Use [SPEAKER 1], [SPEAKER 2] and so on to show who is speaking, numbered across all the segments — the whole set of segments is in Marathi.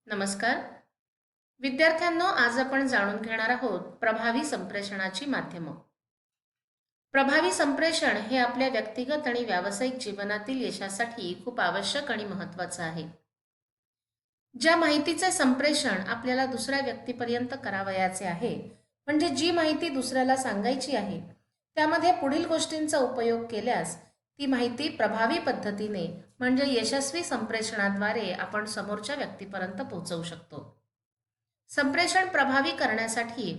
[SPEAKER 1] नमस्कार विद्यार्थ्यांनो, आज आपण जाणून घेणार आहोत प्रभावी संप्रेषणाची माध्यमं. प्रभावी संप्रेषण हे आपल्या व्यक्तिगत आणि व्यावसायिक जीवनातील यशासाठी खूप आवश्यक आणि महत्त्वाचं आहे. ज्या माहितीचे संप्रेषण आपल्याला दुसऱ्या व्यक्तीपर्यंत करावयाचे आहे, म्हणजे जी माहिती दुसऱ्याला सांगायची आहे, त्यामध्ये पुढील गोष्टींचा उपयोग केल्यास ती माहिती प्रभावी पद्धतीने म्हणजे यशस्वी संप्रेषणाद्वारे आपण समोरच्या व्यक्तीपर्यंत पोहोचवू शकतो. संप्रेषण प्रभावी करण्यासाठी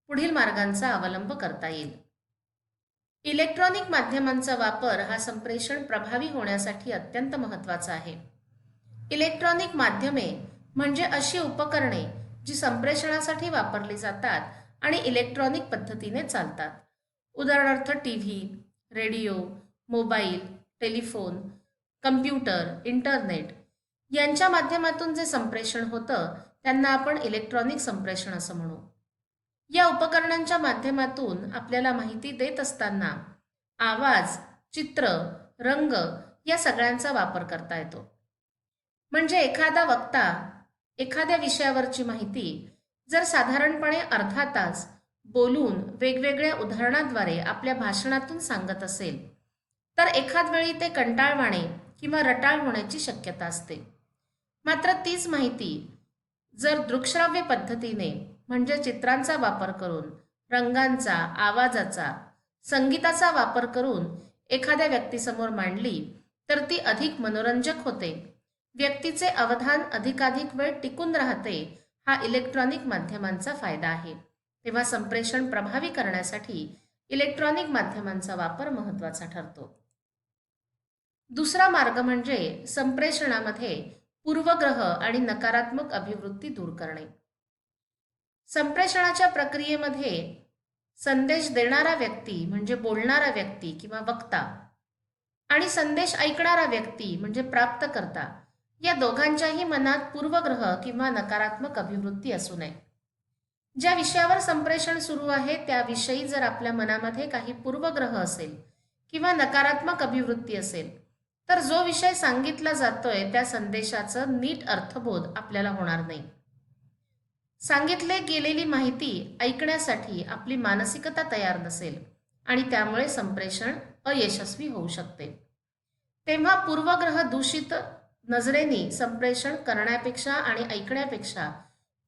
[SPEAKER 1] पुढील मार्गांचा अवलंब करता येईल. इलेक्ट्रॉनिक माध्यमांचा वापर हा संप्रेषण प्रभावी होण्यासाठी अत्यंत महत्त्वाचा आहे. इलेक्ट्रॉनिक माध्यमे म्हणजे अशी उपकरणे जी संप्रेषणासाठी वापरली जातात आणि इलेक्ट्रॉनिक पद्धतीने चालतात. उदाहरणार्थ TV, radio, mobile, telephone, computer, internet यांच्या माध्यमातून जे संप्रेषण होतं त्यांना आपण इलेक्ट्रॉनिक संप्रेषण असं म्हणू. या उपकरणांच्या माध्यमातून आपल्याला माहिती देत असताना आवाज, चित्र, रंग या सगळ्यांचा वापर करता येतो. म्हणजे एखादा वक्ता एखाद्या विषयावरची माहिती जर साधारणपणे अर्धा तास बोलून वेगवेगळ्या उदाहरणाद्वारे आपल्या भाषणातून सांगत असेल, तर एखाद वेळी ते कंटाळवाणे किंवा रटाळ होण्याची शक्यता असते. मात्र तीच माहिती जर दृकश्राव्य पद्धतीने म्हणजे चित्रांचा वापर करून, रंगांचा, आवाजाचा, संगीताचा वापर करून एखाद्या व्यक्तीसमोर मांडली तर ती अधिक मनोरंजक होते. व्यक्तीचे अवधान अधिकाधिक वेळ टिकून राहते. हा इलेक्ट्रॉनिक माध्यमांचा फायदा आहे. तेव्हा संप्रेषण प्रभावी करण्यासाठी इलेक्ट्रॉनिक माध्यमांचा वापर महत्त्वाचा ठरतो. दुसरा मार्ग म्हणजे संप्रेषणामध्ये पूर्वग्रह आणि नकारात्मक अभिवृत्ती दूर करणे. संप्रेषणाच्या प्रक्रियेमध्ये संदेश देणारा व्यक्ती म्हणजे बोलणारा व्यक्ती किंवा वक्ता आणि संदेश ऐकणारा व्यक्ती म्हणजे प्राप्तकर्ता या दोघांच्याही मनात पूर्वग्रह किंवा नकारात्मक अभिवृत्ती असू नये. ज्या विषयावर संप्रेषण सुरू आहे त्याविषयी जर आपल्या मनामध्ये काही पूर्वग्रह असेल किंवा नकारात्मक अभिवृत्ती असेल तर जो विषय सांगितला जातोय त्या संदेशाचं नीट अर्थबोध आपल्याला होणार नाही. सांगितले गेलेली माहिती ऐकण्यासाठी आपली मानसिकता तयार नसेल आणि त्यामुळे संप्रेषण अयशस्वी होऊ शकते. तेव्हा पूर्वग्रह दूषित नजरेने संप्रेषण करण्यापेक्षा आणि ऐकण्यापेक्षा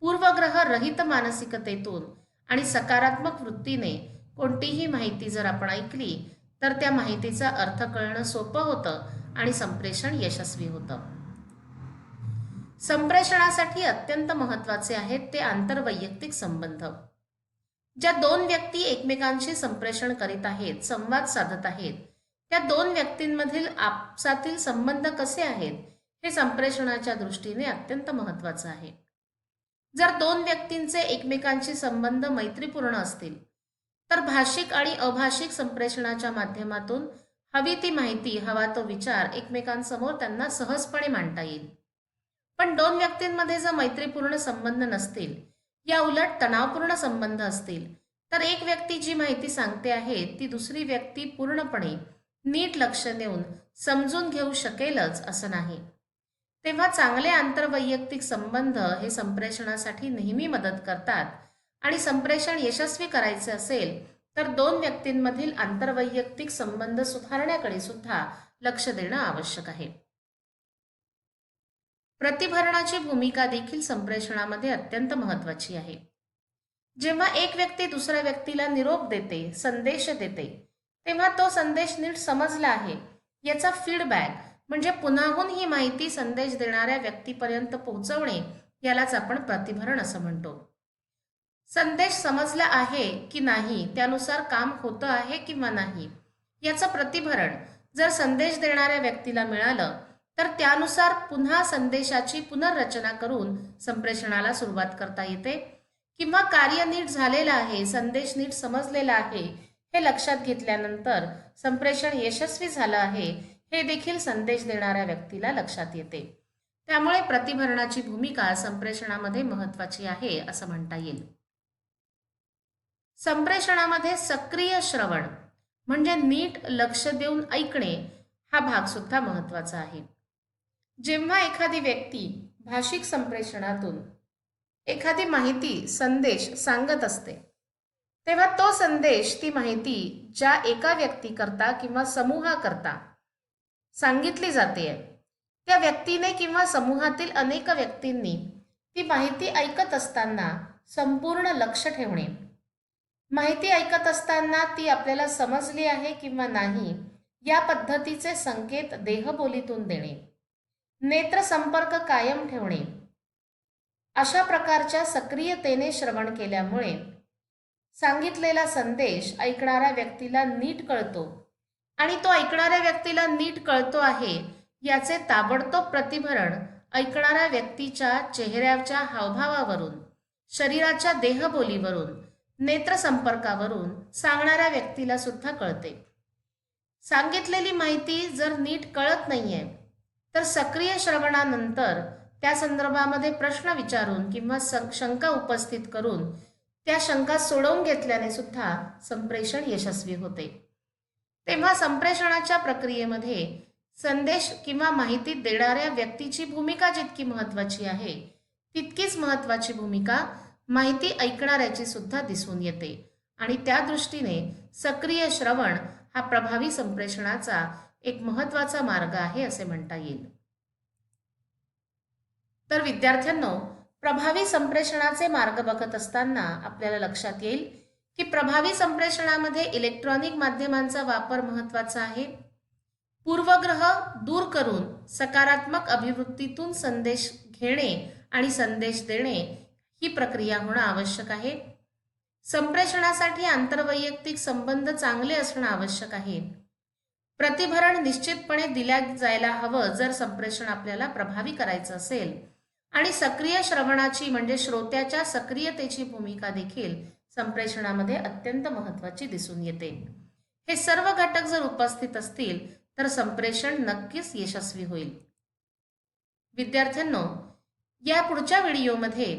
[SPEAKER 1] पूर्वग्रह रहित मानसिकतेतून आणि सकारात्मक वृत्तीने कोणतीही माहिती जर आपण ऐकली तर त्या माहितीचा अर्थ कळणं सोपं होतं आणि संप्रेषण यशस्वी होतं. संप्रेषणासाठी अत्यंत महत्त्वाचे आहेत ते आंतरवैयक्तिक संबंध. ज्या दोन व्यक्ती एकमेकांशी संप्रेषण करीत आहेत, संवाद साधत आहेत, त्या दोन व्यक्तींमधील आपसातील संबंध कसे आहेत हे संप्रेषणाच्या दृष्टीने अत्यंत महत्त्वाचं आहे. जर दोन व्यक्तींचे एकमेकांशी संबंध मैत्रीपूर्ण असतील तर भाषिक आणि अभाषिक संप्रेषणाच्या माध्यमातून हवी ती माहिती, हवा तो विचार एकमेकांसमोर त्यांना सहजपणे मांडता येईल. पण दोन व्यक्तींमध्ये जर मैत्रीपूर्ण संबंध नसतील, या उलट तणावपूर्ण संबंध असतील, तर एक व्यक्ती जी माहिती सांगते आहे ती दुसरी व्यक्ती पूर्णपणे नीट लक्ष देऊन समजून घेऊ शकेलच असं नाही. तेव्हा चांगले आंतरवैयक्तिक संबंध हे संप्रेषणासाठी नेहमी मदत करतात आणि संप्रेषण यशस्वी करायचे असेल तर दोन व्यक्तींमधील आंतरवैयक्तिक संबंध सुधारण्याकडे सुद्धा लक्ष देणं आवश्यक आहे. प्रतिभरणाची भूमिका देखील संप्रेषणामध्ये अत्यंत महत्त्वाची आहे. जेव्हा एक व्यक्ती दुसऱ्या व्यक्तीला निरोप देते, संदेश देते, तेव्हा तो संदेश नीट समजला आहे याचा फीडबॅक म्हणजे पुन्हाहून ही माहिती संदेश देणाऱ्या व्यक्तीपर्यंत पोहोचवणे यालाच आपण प्रतिभरण असं म्हणतो. संदेश समजला आहे की नाही, त्यानुसार काम होतं आहे किंवा नाही याचं प्रतिभरण जर संदेश देणाऱ्या व्यक्तीला मिळालं तर त्यानुसार पुन्हा संदेशाची पुनर्रचना करून संप्रेषणाला सुरुवात करता येते. किंवा कार्य नीट झालेलं आहे, संदेश नीट समजलेला आहे हे लक्षात घेतल्यानंतर संप्रेषण यशस्वी झालं आहे हे देखील संदेश देणाऱ्या व्यक्तीला लक्षात येते. त्यामुळे प्रतिभरणाची भूमिका संप्रेषणामध्ये महत्त्वाची आहे असं म्हणता येईल. संप्रेषणामध्ये सक्रिय श्रवण म्हणजे नीट लक्ष देऊन ऐकणे हा भाग सुद्धा महत्त्वाचा आहे. जेव्हा एखादी व्यक्ती भाषिक संप्रेषणातून एखादी माहिती संदेश सांगत असते, तेव्हा तो संदेश ती माहिती ज्या एका व्यक्तीकरता किंवा समूहाकरता सांगितली जाते, त्या व्यक्तीने किंवा समूहातील अनेक व्यक्तींनी ती माहिती ऐकत असताना संपूर्ण लक्ष ठेवणे, माहिती ऐकत असताना ती आपल्याला समजली आहे किंवा नाही या पद्धतीचे संकेत देहबोलीतून देणे, नेत्रसंपर्क कायम ठेवणे, अशा प्रकारच्या सक्रियतेने श्रवण केल्यामुळे सांगितलेला संदेश ऐकणाऱ्या व्यक्तीला नीट कळतो आणि तो ऐकणाऱ्या व्यक्तीला नीट कळतो आहे याचे ताबडतोब प्रतिभरण ऐकणाऱ्या व्यक्तीच्या चेहऱ्याच्या हावभावावरून, शरीराच्या देहबोलीवरून, नेत्रसंपर्कावरून सांगणाऱ्या व्यक्तीला सुद्धा कळते. सांगितलेली माहिती जर नीट कळत नाहीये तर सक्रिय श्रवणानंतर त्या संदर्भामध्ये प्रश्न विचारून किंवा शंका उपस्थित करून त्या शंका सोडवून घेतल्याने सुद्धा संप्रेषण यशस्वी होते. तेव्हा संप्रेषणाच्या प्रक्रियेमध्ये संदेश किंवा माहिती देणाऱ्या व्यक्तीची भूमिका जितकी महत्त्वाची आहे, तितकीच महत्त्वाची भूमिका माहिती ऐकणाऱ्याची सुद्धा दिसून येते आणि त्या दृष्टीने सक्रिय श्रवण हा प्रभावी संप्रेषणाचा एक महत्त्वाचा मार्ग आहे असे म्हणता येईल. तर विद्यार्थ्यांनो, प्रभावी संप्रेषणाचे मार्ग बघत असताना आपल्याला लक्षात येईल की प्रभावी संप्रेषणामध्ये इलेक्ट्रॉनिक माध्यमांचा वापर महत्त्वाचा आहे. पूर्वग्रह दूर करून सकारात्मक अभिवृत्तीतून संदेश घेणे आणि संदेश देणे ही प्रक्रिया होणं आवश्यक आहे. संप्रेषणासाठी आंतरवैयक्तिक संबंध चांगले असणं आवश्यक आहे. प्रतिभरण निश्चितपणे दिल्या जायला हवं जर संप्रेषण आपल्याला प्रभावी करायचं असेल आणि सक्रिय श्रवणाची म्हणजे श्रोत्याच्या सक्रियतेची भूमिका देखील संप्रेषणामध्ये अत्यंत महत्त्वाची दिसून येते. हे सर्व घटक जर उपस्थित असतील तर संप्रेषण नक्कीच यशस्वी होईल. विद्यार्थ्यांनो, या पुढच्या व्हिडिओमध्ये